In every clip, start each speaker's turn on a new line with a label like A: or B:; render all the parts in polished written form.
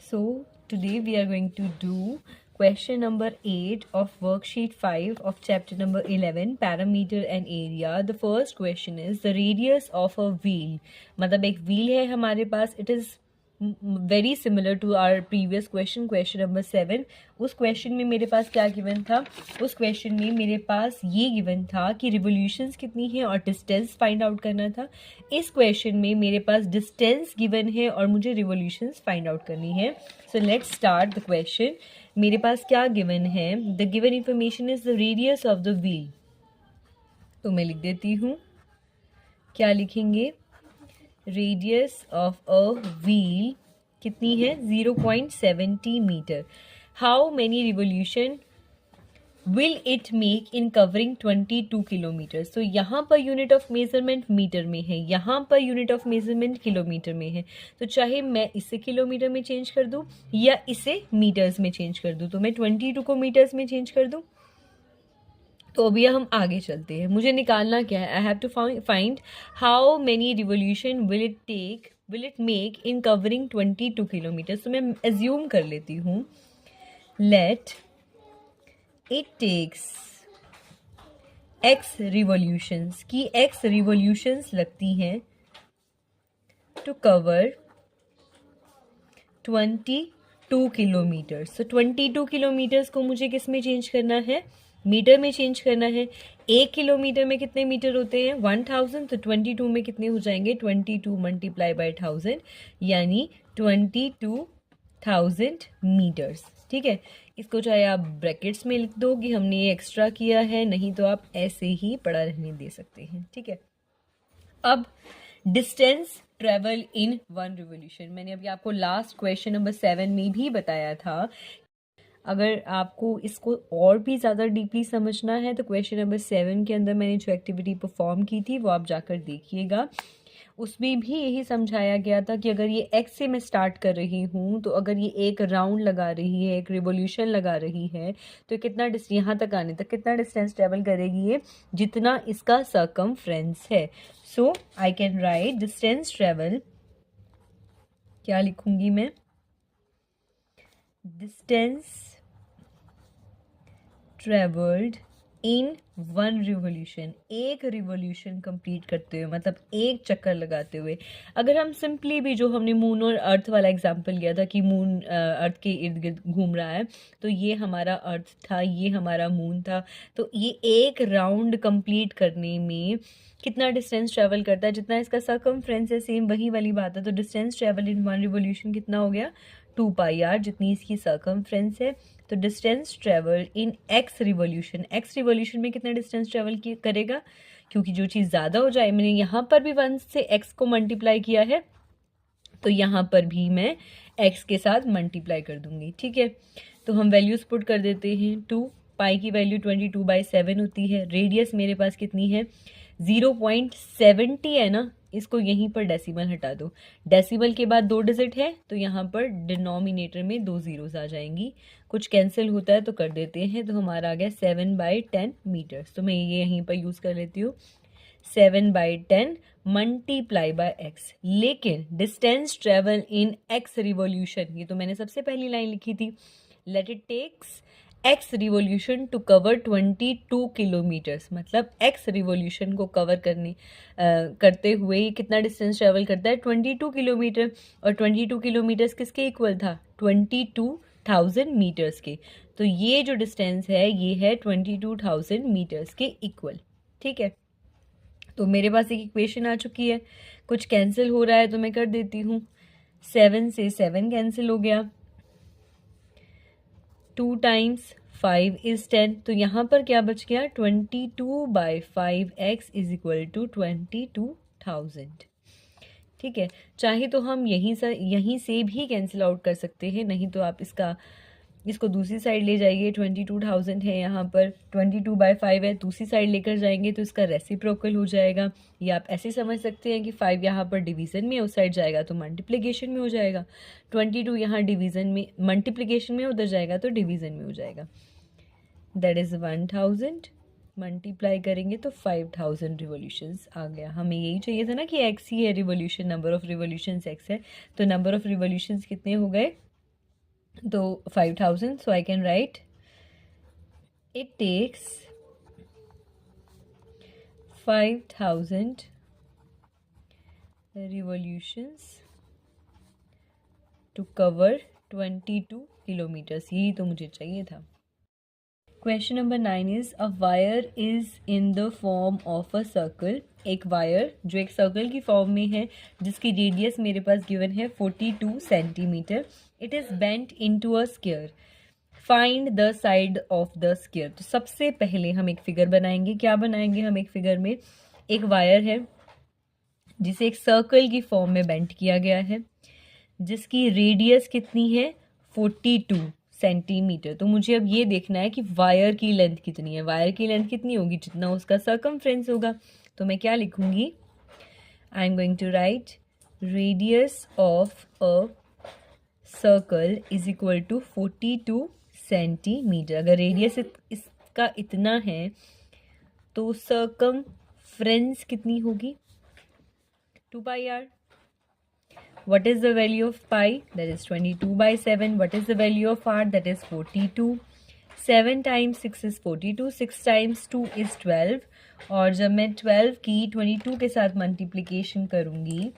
A: So today we are going to do question number 8 of worksheet 5 of chapter number 11 parameter and area. The first question is the radius of a wheel. मतलब एक wheel है हमारे पास. It is very similar to our previous question number 7. उस question में मेरे पास क्या given था? उस क्वेश्चन में मेरे पास ये गिवन था कि रिवोल्यूशंस कितनी है और डिस्टेंस फाइंड आउट करना था. इस क्वेश्चन में मेरे पास डिस्टेंस गिवन है और मुझे रिवोल्यूशंस फाइंड आउट करनी है. So let's start the question. मेरे पास क्या गिवन है? The given information is the radius of the wheel. तो मैं लिख देती हूँ. क्या लिखेंगे? रेडियस ऑफ अ व्हील कितनी है? 0.70 metre. How many revolution will it make in covering 22 kilometre. तो यहाँ per unit of measurement metre में है, यहाँ per unit of measurement kilometre में है. तो चाहे मैं इसे किलोमीटर में चेंज कर दूँ या इसे मीटर्स में चेंज कर दूँ, तो मैं 22 को मीटर्स में चेंज कर दूँ. तो अभी हम आगे चलते हैं. मुझे निकालना क्या है? I have to find how many revolution will it make in covering 22 kilometre. तो मैं एज्यूम कर लेती हूँ, let it takes x revolutions की x रिवोल्यूशंस लगती हैं to cover 22 kilometre. So 22 kilometres को मुझे किस में चेंज करना है? मीटर में चेंज करना है. 1 किलोमीटर में कितने मीटर होते हैं? 1000. तो 22 में कितने हो जाएंगे? 22 मल्टीप्लाई बाय 1000 यानी 22,000 मीटर्स. ठीक है, इसको चाहे आप ब्रैकेट्स में लिख दो कि हमने ये एक्स्ट्रा किया है, नहीं तो आप ऐसे ही पड़ा रहने दे सकते हैं. ठीक है, अब डिस्टेंस ट्रेवल इन 1 रिवोल्यूशन. मैंने अभी आपको लास्ट क्वेश्चन नंबर 7 में भी बताया था. अगर आपको इसको और भी ज़्यादा डीपली समझना है तो क्वेश्चन नंबर 7 के अंदर मैंने जो एक्टिविटी परफॉर्म की थी वो आप जाकर देखिएगा. उसमें भी यही समझाया गया था कि अगर ये x से मैं स्टार्ट कर रही हूँ, तो अगर ये एक राउंड लगा रही है, एक रिवोल्यूशन लगा रही है, तो कितना यहाँ तक आने तक कितना डिस्टेंस ट्रेवल करेगी ये? जितना इसका सर्कमफ्रेंस है. So I can write distance travel. क्या लिखूंगी मैं? Distance travelled in 1 revolution. एक रिवोल्यूशन कंप्लीट करते हुए, मतलब एक चक्कर लगाते हुए. अगर हम सिंपली भी जो हमने मून और अर्थ वाला एग्जांपल लिया था कि मून अर्थ के इर्द गिर्द घूम रहा है, तो ये हमारा अर्थ था, ये हमारा मून था. तो ये एक राउंड कंप्लीट करने में कितना डिस्टेंस ट्रेवल करता है? जितना इसका सर्कमफ्रेंस है, सेम वही वाली बात है. तो डिस्टेंस ट्रेवल इन 1 रिवोल्यूशन कितना हो गया? 2πr, जितनी इसकी सर्कमफ्रेंस है. तो distance travel in x revolution. x revolution में कितना डिस्टेंस ट्रेवल करेगा? क्योंकि जो चीज़ ज़्यादा हो जाए, मैंने यहाँ पर भी 1 से x को मल्टीप्लाई किया है, तो यहाँ पर भी मैं x के साथ मल्टीप्लाई कर दूंगी. ठीक है, तो हम वैल्यूज पुट कर देते हैं. 2 पाई की वैल्यू 22/7 होती है. रेडियस मेरे पास कितनी है? 0.70 है ना. इसको यहीं पर डेसिमल हटा दो. डेसिमल के बाद 2 डिजिट है, तो यहाँ पर डिनोमिनेटर में 2 जीरोस आ जाएंगी. कुछ कैंसिल होता है तो कर देते हैं. तो हमारा आ गया 7/10 मीटर्स. तो मैं ये यहीं पर यूज़ कर लेती हूँ. 7/10 मल्टीप्लाई बाय x. लेकिन distance travel in x revolution, ये तो मैंने सबसे पहली लाइन लिखी थी. Let it takes x revolution to cover 22 kilometres. मतलब x रिवोल्यूशन को कवर करते हुए कितना डिस्टेंस ट्रेवल करता है? 22 किलोमीटर. और 22 किलोमीटर्स किसके इक्वल था? 22,000 मीटर्स के. तो ये जो डिस्टेंस है ये है 22,000 मीटर्स के इक्वल. ठीक है, तो मेरे पास एक इक्वेशन आ चुकी है. कुछ कैंसिल हो रहा है तो मैं कर देती हूँ. 7 से 7 कैंसिल हो गया. 2 टाइम्स 5 इज 10. तो यहाँ पर क्या बच गया? 22/5x is equal to 22,000. ठीक है, चाहे तो हम यहीं से भी कैंसिल आउट कर सकते हैं, नहीं तो आप इसको दूसरी साइड ले जाइए. 22,000 है यहाँ पर, 22/5 है, दूसरी साइड लेकर जाएंगे तो इसका रेसिप्रोकल हो जाएगा. या आप ऐसे समझ सकते हैं कि 5 यहाँ पर डिवीज़न में, उस साइड जाएगा तो मल्टीप्लिकेशन में हो जाएगा. 22 यहाँ डिवीज़न में, मल्टीप्लिकेशन में, उधर जाएगा तो डिवीज़न में हो जाएगा. दैट इज़ 1000 मल्टीप्लाई करेंगे तो 5000 रिवोल्यूशंस आ गया. हमें यही चाहिए था ना कि x ही है revolution, number of revolutions x है. तो नंबर ऑफ रिवोल्यूशंस कितने हो गए? तो 5000, so I can write it takes 5000 revolutions to cover 22 kilometers. यही तो मुझे चाहिए था. Question number 9 is a wire is in the form of a circle. एक वायर जो एक सर्कल की फॉर्म में है जिसकी रेडियस मेरे पास गिवन है 42 centimetre. It is bent into a square. Find the side of the square. तो सबसे पहले हम एक फिगर बनाएंगे. क्या बनाएंगे हम एक फिगर में? एक वायर है जिसे एक सर्कल की फॉर्म में बेंट किया गया है जिसकी रेडियस कितनी है 42 सेंटीमीटर. तो मुझे अब ये देखना है कि वायर की लेंथ कितनी है. वायर की लेंथ कितनी होगी? जितना उसका सर्कमफ्रेंस होगा. तो मैं क्या लिखूंगी? I am going to write radius of a circle is equal to 42 centimetre. अगर रेडियस इसका इतना है तो सर्कमफ्रेंस कितनी होगी? 2 pi R. What is the value of pi? That is 22 by 7. What is the value of r? That is 42. 7 times 6 is 42. 6 times 2 is 12. और जब मैं 12 की 22 के साथ मल्टीप्लिकेशन करूँगी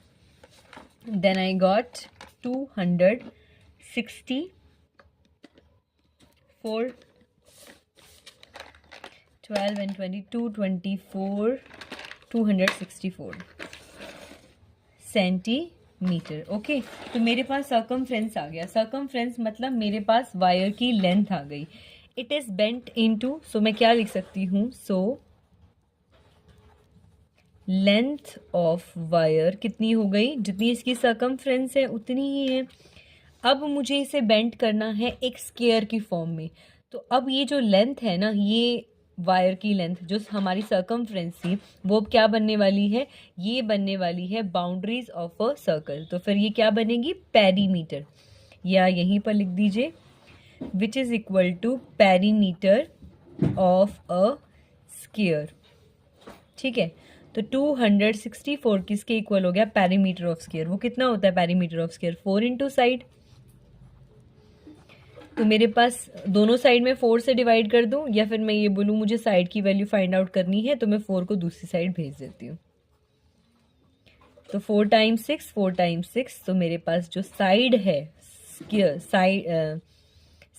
A: then I got 264. 12 and 22, 24, 264 centimetre. Okay, तो मेरे पास सर्कमफ्रेंस आ गया. सर्कमफ्रेंस मतलब मेरे पास वायर की लेंथ आ गई. इट इज बेंट इनटू, सो मैं क्या लिख सकती हूँ? सो लेंथ ऑफ वायर कितनी हो गई? जितनी इसकी सर्कमफ्रेंस है उतनी ही है. अब मुझे इसे बेंट करना है एक स्क्वायर की फॉर्म में. तो अब ये जो लेंथ है ना, ये वायर की लेंथ जो हमारी सर्कमफ्रेंस थी वो अब क्या बनने वाली है? ये बनने वाली है बाउंड्रीज ऑफ अ सर्कल. तो फिर ये क्या बनेगी? पेरीमीटर. या यहीं पर लिख दीजिए which is equal to perimeter of a square. ठीक है, तो 264 किसके इक्वल हो गया? Perimeter of square. वो कितना होता है perimeter of square? 4 into side. तो मेरे पास दोनों साइड में 4 से डिवाइड कर दूं, या फिर मैं ये बोलूं मुझे साइड की वैल्यू फाइंड आउट करनी है तो मैं 4 को दूसरी साइड भेज देती हूँ. तो 4 टाइम्स 6, 4 टाइम्स 6. तो मेरे पास जो साइड है square,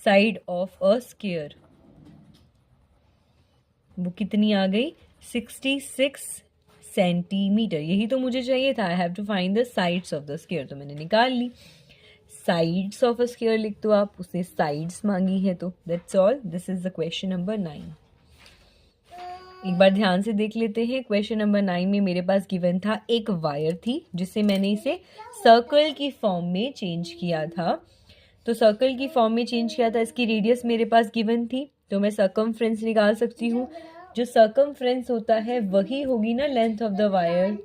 A: side of a square, वो कितनी आ गई? 66 सेंटीमीटर. यही तो मुझे चाहिए था. I have to find the sides of the square. तो मैंने निकाल ली. साइड्स ऑफ अ स्क्वायर लिख दो आप. उसने साइड्स मांगी है तो that's all. This is the question number 9. एक बार ध्यान से देख लेते हैं. क्वेश्चन नंबर 9 में मेरे पास गिवन था एक वायर थी जिससे मैंने इसे सर्कल की फॉर्म में चेंज किया था. तो सर्कल की फॉर्म में चेंज किया था. इसकी रेडियस मेरे पास गिवन थी तो मैं सर्कमफ्रेंस निकाल सकती हूँ. जो सर्कमफ्रेंस होता है वही होगी ना लेंथ ऑफ द वायर.